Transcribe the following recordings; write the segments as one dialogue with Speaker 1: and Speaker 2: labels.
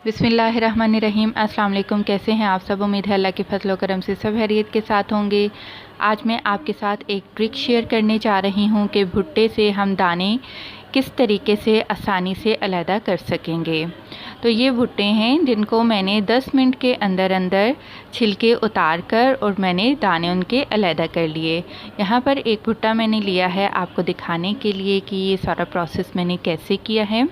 Speaker 1: बिस्मिल्लाहिर्रहमानिर्रहीम। अस्सलाम वालेकुम। कैसे हैं आप सब? उम्मीद है अल्लाह के फजल व करम से सब खैरियत के साथ होंगे। आज मैं आपके साथ एक ट्रिक शेयर करने जा रही हूं कि भुट्टे से हम दाने किस तरीके से आसानी से अलहदा कर सकेंगे। तो ये भुट्टे हैं जिनको मैंने 10 मिनट के अंदर अंदर छिलके उतार कर और मैंने दाने उनके अलहदा कर लिए। यहाँ पर एक भुट्टा मैंने लिया है आपको दिखाने के लिए कि ये सारा प्रोसेस मैंने कैसे किया है।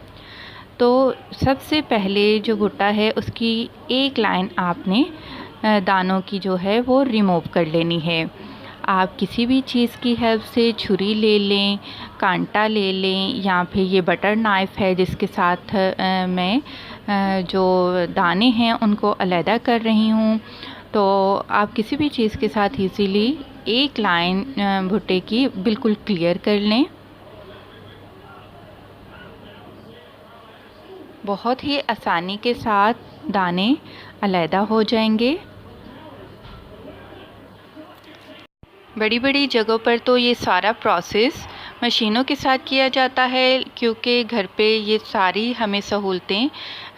Speaker 1: तो सबसे पहले जो भुट्टा है उसकी एक लाइन आपने दानों की जो है वो रिमूव कर लेनी है। आप किसी भी चीज़ की हेल्प से छुरी ले लें, कांटा ले लें, या फिर ये बटर नाइफ़ है जिसके साथ मैं जो दाने हैं उनको अलहदा कर रही हूँ। तो आप किसी भी चीज़ के साथ इजीली एक लाइन भुट्टे की बिल्कुल क्लियर कर लें। बहुत ही आसानी के साथ दाने अलहदा हो जाएंगे। बड़ी बड़ी जगहों पर तो ये सारा प्रोसेस मशीनों के साथ किया जाता है, क्योंकि घर पे ये सारी हमें सहूलतें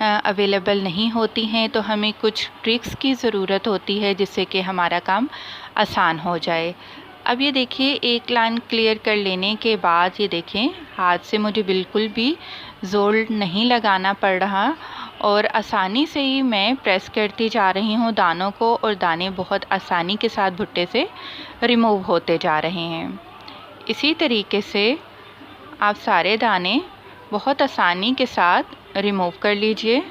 Speaker 1: अवेलेबल नहीं होती हैं। तो हमें कुछ ट्रिक्स की ज़रूरत होती है जिससे कि हमारा काम आसान हो जाए। अब ये देखिए, एक लाइन क्लियर कर लेने के बाद ये देखें, हाथ से मुझे बिल्कुल भी ज़ोर नहीं लगाना पड़ रहा और आसानी से ही मैं प्रेस करती जा रही हूँ दानों को, और दाने बहुत आसानी के साथ भुट्टे से रिमूव होते जा रहे हैं। इसी तरीके से आप सारे दाने बहुत आसानी के साथ रिमूव कर लीजिए।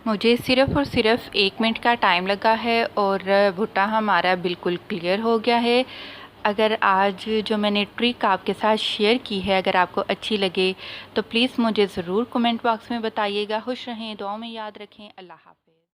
Speaker 1: मुझे सिर्फ़ और सिर्फ 1 मिनट का टाइम लगा है और भुट्टा हमारा बिल्कुल क्लियर हो गया है। अगर आज जो मैंने ट्रिक आपके साथ शेयर की है अगर आपको अच्छी लगे तो प्लीज़ मुझे ज़रूर कमेंट बॉक्स में बताइएगा। खुश रहें, दुआओं में याद रखें। अल्लाह हाफ़िज़।